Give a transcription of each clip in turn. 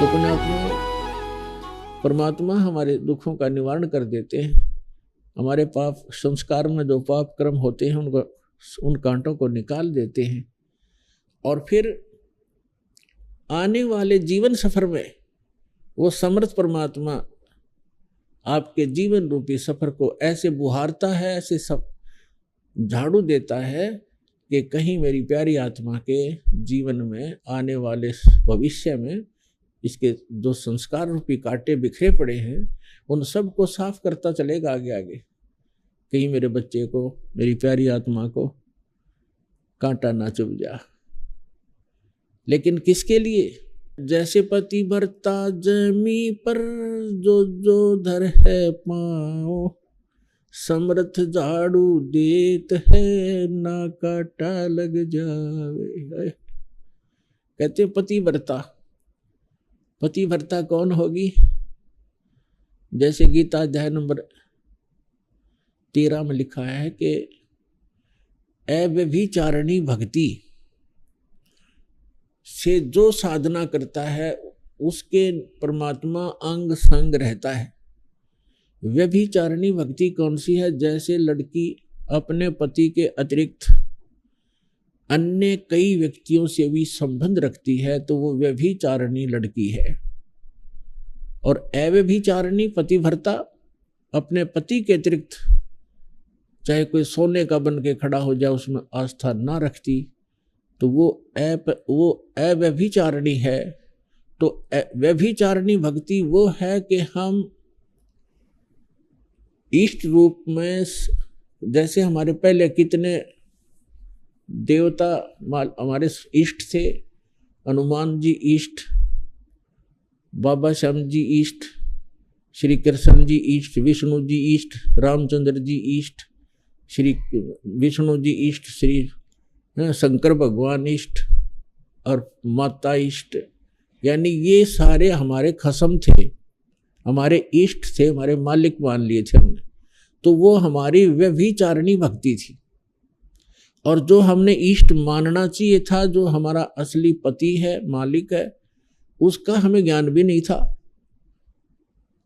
तो पुण्यात्मा परमात्मा हमारे दुखों का निवारण कर देते हैं। हमारे पाप संस्कार में जो पाप कर्म होते हैं उनको, उन कांटों को निकाल देते हैं। और फिर आने वाले जीवन सफर में वो समर्थ परमात्मा आपके जीवन रूपी सफर को ऐसे बुहारता है, ऐसे सब झाड़ू देता है कि कहीं मेरी प्यारी आत्मा के जीवन में आने वाले भविष्य में इसके जो संस्कार रूपी कांटे बिखरे पड़े हैं उन सब को साफ करता चलेगा आगे आगे। कहीं मेरे बच्चे को, मेरी प्यारी आत्मा को कांटा ना चुभ जा। लेकिन किसके लिए? जैसे पति भरता जमी पर जो जो धर है पाँव, समर्थ झाड़ू देत है ना कांटा लग जावे। कहते पति भरता, पति भरता कौन होगी? जैसे गीता अध्याय नंबर 13 में लिखा है कि अव्यभिचारिणी भक्ति से जो साधना करता है उसके परमात्मा अंग संग रहता है। व्यभिचारिणी भक्ति कौन सी है? जैसे लड़की अपने पति के अतिरिक्त अन्य कई व्यक्तियों से भी संबंध रखती है तो वो व्यभिचारिणी लड़की है। और अव्यभिचारिणी पतिव्रता अपने पति के अतिरिक्त चाहे कोई सोने का बन के खड़ा हो जाए उसमें आस्था ना रखती तो वो अव्यभिचारिणी है। तो व्यभिचारिणी भक्ति वो है कि हम इष्ट रूप में, जैसे हमारे पहले कितने देवता हमारे इष्ट थे, हनुमान जी इष्ट, बाबा श्याम जी इष्ट, श्री कृष्ण जी इष्ट, विष्णु जी इष्ट, रामचंद्र जी इष्ट, श्री विष्णु जी इष्ट, श्री शंकर भगवान इष्ट और माता इष्ट, यानी ये सारे हमारे खसम थे, हमारे इष्ट थे, हमारे मालिक मान लिए थे हमने। तो वो हमारी व्यभिचारिणी भक्ति थी। और जो हमने इष्ट मानना चाहिए था, जो हमारा असली पति है, मालिक है, उसका हमें ज्ञान भी नहीं था।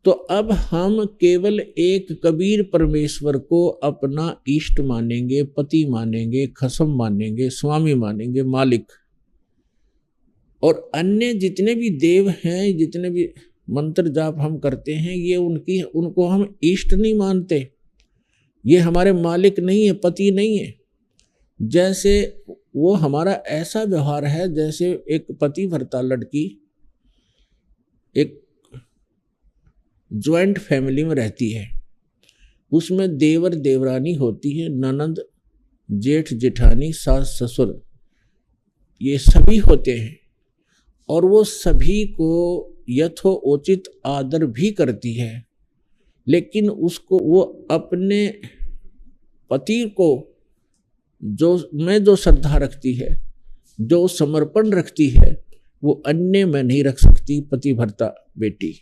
तो अब हम केवल एक कबीर परमेश्वर को अपना इष्ट मानेंगे, पति मानेंगे, खसम मानेंगे, स्वामी मानेंगे, मालिक। और अन्य जितने भी देव हैं, जितने भी मंत्र जाप हम करते हैं, ये उनको हम इष्ट नहीं मानते। ये हमारे मालिक नहीं है, पति नहीं है। जैसे वो हमारा ऐसा व्यवहार है जैसे एक पतिव्रता लड़की एक ज्वाइंट फैमिली में रहती है, उसमें देवर देवरानी होती है, ननंद जेठ जेठानी सास ससुर, ये सभी होते हैं। और वो सभी को यथोचित आदर भी करती है। लेकिन उसको वो अपने पति को जो श्रद्धा रखती है, जो समर्पण रखती है, वो अन्य में नहीं रख सकती पतिव्रता बेटी।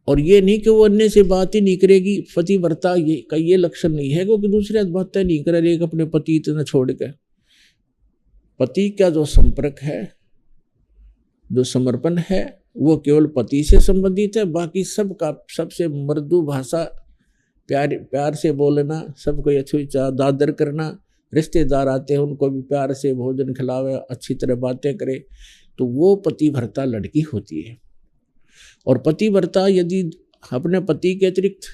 और ये नहीं कि वो अन्य से बात ही नहीं करेगी, पतिव्रता का ये लक्षण नहीं है क्योंकि दूसरे बातें नहीं करे, एक अपने पति इतना छोड़ के। पति का जो संपर्क है, जो समर्पण है, वो केवल पति से संबंधित है। बाकी सबका, सबसे मृदु भाषा, प्यार से बोलना, सबको यथोचित आदर करना, रिश्तेदार आते हैं उनको भी प्यार से भोजन खिलावे, अच्छी तरह बातें करे, तो वो पतिव्रता लड़की होती है। और पतिव्रता यदि अपने पति के अतिरिक्त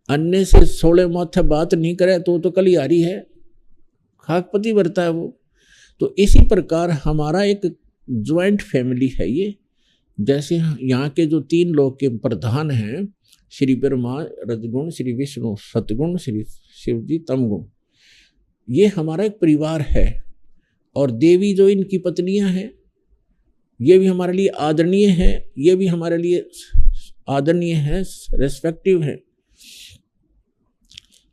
अन्य से 16 माथे बात नहीं करे तो कलियारी है, खाक पतिव्रता है वो। तो इसी प्रकार हमारा एक ज्वाइंट फैमिली है ये। जैसे यहाँ के जो 3 लोग के प्रधान हैं, श्री ब्रह्मा रजगुण, श्री विष्णु सतगुण, श्री शिव जी तमगुण, ये हमारा एक परिवार है। और देवी जो इनकी पत्नियां हैं, ये भी हमारे लिए आदरणीय हैं, ये भी हमारे लिए आदरणीय हैं, रेस्पेक्टिव हैं।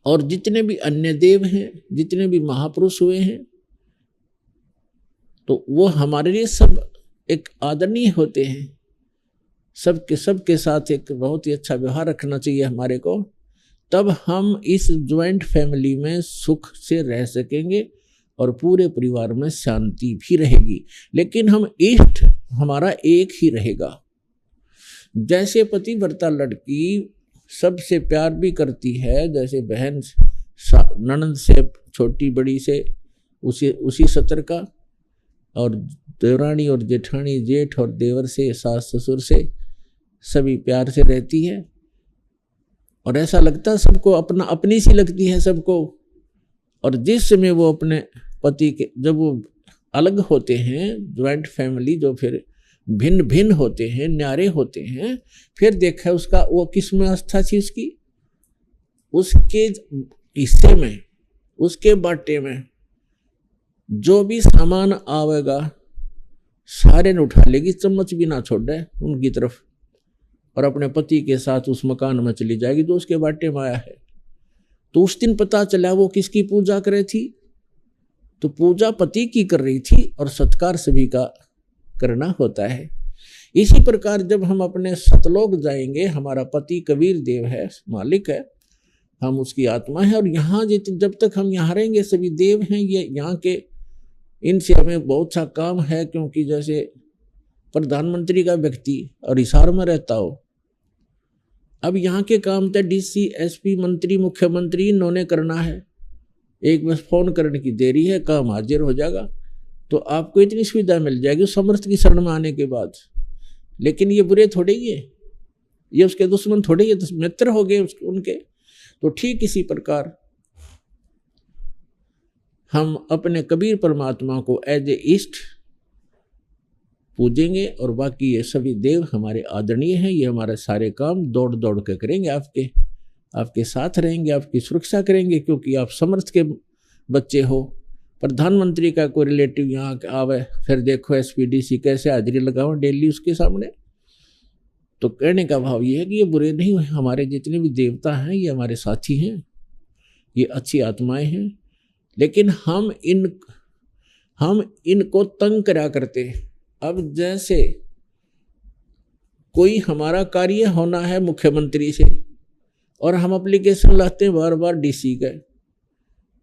और जितने भी अन्य देव हैं, जितने भी महापुरुष हुए हैं, तो वो हमारे लिए सब एक आदरणीय होते हैं। सबके साथ एक बहुत ही अच्छा व्यवहार रखना चाहिए हमारे को, तब हम इस ज्वाइंट फैमिली में सुख से रह सकेंगे और पूरे परिवार में शांति भी रहेगी। लेकिन हम इष्ट हमारा एक ही रहेगा। जैसे पतिव्रता लड़की सबसे प्यार भी करती है, जैसे बहन ननद से, छोटी बड़ी से उसी सतर का, और देवरानी और जेठानी, जेठ और देवर से, सास ससुर से सभी प्यार से रहती है। और ऐसा लगता है सबको अपना, अपनी सी लगती है सबको। और जिस समय वो अपने पति के, जब वो अलग होते हैं, ज्वाइंट फैमिली जो फिर भिन्न भिन्न होते हैं, न्यारे होते हैं, फिर देखा उसका वो किस में आस्था थी उसकी, उसके हिस्से में, उसके बाटे में जो भी सामान आवेगा सारे ने उठा लेगी, चम्मच भी ना छोड़े उनकी तरफ, और अपने पति के साथ उस मकान में चली जाएगी जो उसके बाटे में आया है। तो उस दिन पता चला वो किसकी पूजा कर रही थी, तो पूजा पति की कर रही थी और सत्कार सभी का करना होता है। इसी प्रकार जब हम अपने सतलोक जाएंगे, हमारा पति कबीर देव है, मालिक है, हम उसकी आत्मा है, और यहाँ जब तक हम यहाँ रहेंगे सभी देव हैं, ये यहाँ के, इनसे हमें बहुत सा काम है। क्योंकि जैसे प्रधानमंत्री का व्यक्ति और हिसार में रहता हो, अब यहाँ के काम तो डीसी, एसपी, मंत्री, मुख्यमंत्री इन्होंने करना है, एक बस फोन करने की देरी है, काम हाजिर हो जाएगा। तो आपको इतनी सुविधा मिल जाएगी समर्थ की शरण में आने के बाद। लेकिन ये बुरे थोड़े ही है, ये उसके दुश्मन थोड़े ही, मित्र हो गए उनके। तो ठीक इसी प्रकार हम अपने कबीर परमात्मा को एज ए इष्ट पूजेंगे, और बाकी ये सभी देव हमारे आदरणीय हैं। ये हमारे सारे काम दौड़ दौड़ के करेंगे, आपके साथ रहेंगे, आपकी सुरक्षा करेंगे, क्योंकि आप समर्थ के बच्चे हो। प्रधानमंत्री का कोई रिलेटिव यहाँ आवे, फिर देखो एसपीडीसी कैसे हाजिरी लगाओ डेली उसके सामने। तो कहने का भाव ये है कि ये बुरे नहीं हुए, हमारे जितने भी देवता हैं ये हमारे साथी हैं, ये अच्छी आत्माएं हैं। लेकिन हम इनको तंग करा करते हैं। अब जैसे कोई हमारा कार्य होना है मुख्यमंत्री से, और हम एप्लीकेशन लाते हैं बार बार डीसी का,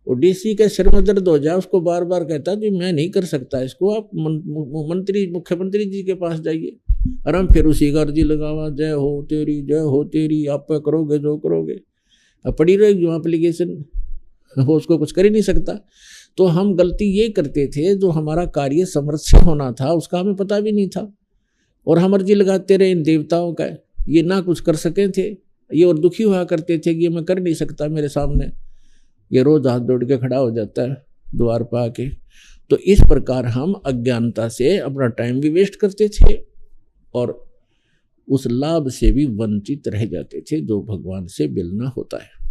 और डीसी के सिर में दर्द हो जाए, उसको बार बार कहता है मैं नहीं कर सकता इसको, आप मुख्यमंत्री जी के पास जाइए, और हम फिर उसी का अर्जी लगावा, जय हो तेरी, आप पे करोगे जो करोगे, अब पड़ी रहेगी जो एप्लीकेशन, वो उसको कुछ कर ही नहीं सकता। तो हम गलती ये करते थे, जो हमारा कार्य समर्थ से होना था उसका हमें पता भी नहीं था, और हम अर्जी लगाते रहे इन देवताओं का, ये ना कुछ कर सके थे, ये और दुखी हुआ करते थे कि ये मैं कर नहीं सकता, मेरे सामने ये रोज हाथ जोड़ के खड़ा हो जाता है द्वार पर आके। तो इस प्रकार हम अज्ञानता से अपना टाइम भी वेस्ट करते थे, और उस लाभ से भी वंचित रह जाते थे जो भगवान से मिलना होता है।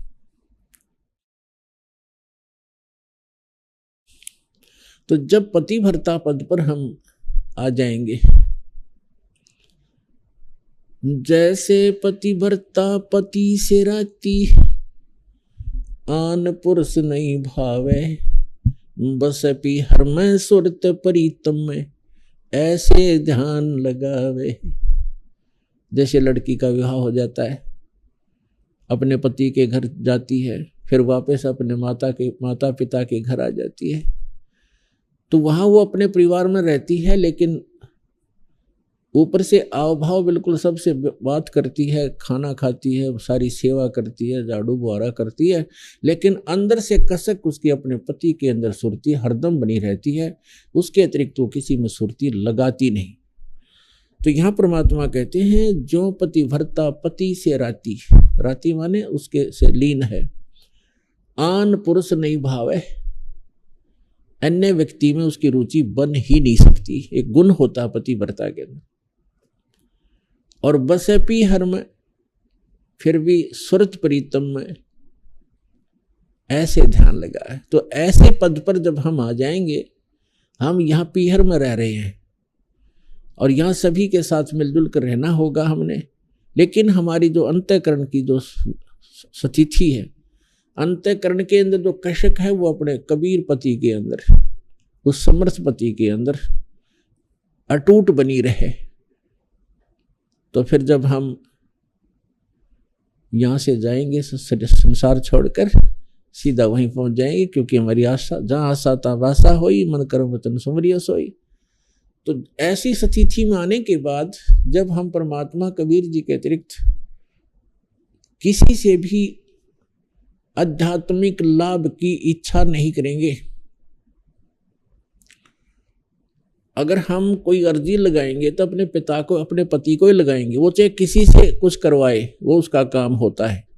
तो जब पतिव्रता पद पर हम आ जाएंगे, जैसे पतिव्रता पति से राती, आन पुरुष नहीं भावे, बस पी हर में सुरत प्रीतम में, ऐसे ध्यान लगावे। जैसे लड़की का विवाह हो जाता है, अपने पति के घर जाती है, फिर वापस अपने माता पिता के घर आ जाती है, तो वहाँ वो अपने परिवार में रहती है, लेकिन ऊपर से आव भाव बिल्कुल सबसे बात करती है, खाना खाती है, सारी सेवा करती है, झाड़ू बुहारा करती है, लेकिन अंदर से कसक उसकी अपने पति के अंदर सुरती हरदम बनी रहती है, उसके अतिरिक्त वो किसी में सुरती लगाती नहीं। तो यहाँ परमात्मा कहते हैं जो पतिव्रता पति से राती, राती माने उसके से लीन है, आन पुरुष नहीं भावे, अन्य व्यक्ति में उसकी रुचि बन ही नहीं सकती, एक गुण होता है पतिव्रता के अंदर। और बसे पी हर में, फिर भी सुरत प्रीतम में ऐसे ध्यान लगा है। तो ऐसे पद पर जब हम आ जाएंगे, हम यहाँ पीहर में रह रहे हैं और यहाँ सभी के साथ मिलजुल कर रहना होगा हमने, लेकिन हमारी जो अंतःकरण की जो स्थिति है, अंतःकरण के अंदर जो कशक है वो अपने कबीर पति के अंदर, उस समर्थ पति के अंदर अटूट बनी रहे। तो फिर जब हम यहाँ से जाएंगे संसार छोड़कर, सीधा वहीं पहुंच जाएंगे, क्योंकि हमारी आशा जहाँ आशा ता वासा होई, मन कर्म वतन सुमरियो सोई। तो ऐसी स्थिति में आने के बाद जब हम परमात्मा कबीर जी के अतिरिक्त किसी से भी आध्यात्मिक लाभ की इच्छा नहीं करेंगे, अगर हम कोई अर्जी लगाएंगे तो अपने पिता को, अपने पति को ही लगाएंगे, वो चाहे किसी से कुछ करवाए, वो उसका काम होता है,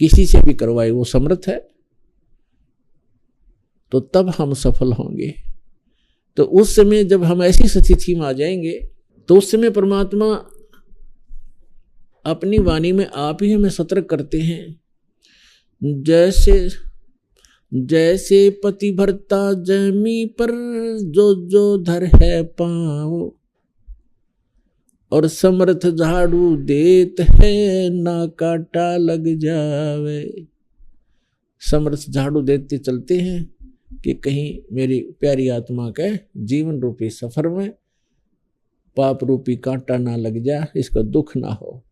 किसी से भी करवाए, वो समर्थ है, तो तब हम सफल होंगे। तो उस समय जब हम ऐसी स्थिति में आ जाएंगे तो उस समय परमात्मा अपनी वाणी में आप ही हमें सतर्क करते हैं। जैसे पति भरता जमी पर जो जो धर है पाँव, और समर्थ झाड़ू देत है ना काटा लग जावे। समर्थ झाड़ू देते चलते हैं कि कहीं मेरी प्यारी आत्मा के जीवन रूपी सफर में पाप रूपी कांटा ना लग जा, इसका दुख ना हो।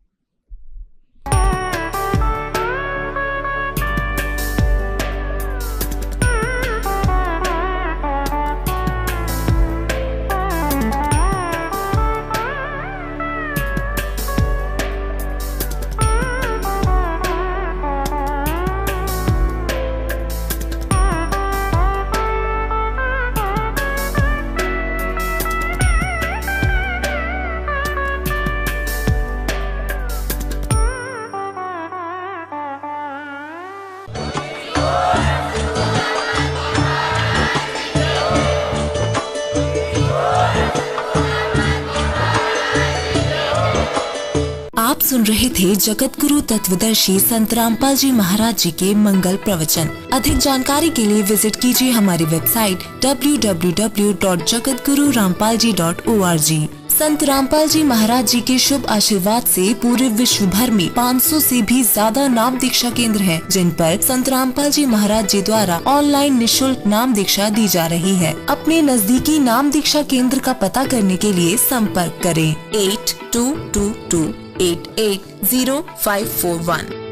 आप सुन रहे थे जगत गुरु तत्वदर्शी संत रामपाल जी महाराज जी के मंगल प्रवचन। अधिक जानकारी के लिए विजिट कीजिए हमारी वेबसाइट www.jagatgururampalji.org। संत रामपाल जी महाराज जी के शुभ आशीर्वाद से पूरे विश्व भर में 500 से भी ज्यादा नाम दीक्षा केंद्र हैं, जिन पर संत रामपाल जी महाराज जी द्वारा ऑनलाइन निशुल्क नाम दीक्षा दी जा रही है। अपने नजदीकी नाम दीक्षा केंद्र का पता करने के लिए संपर्क करें 8222880541।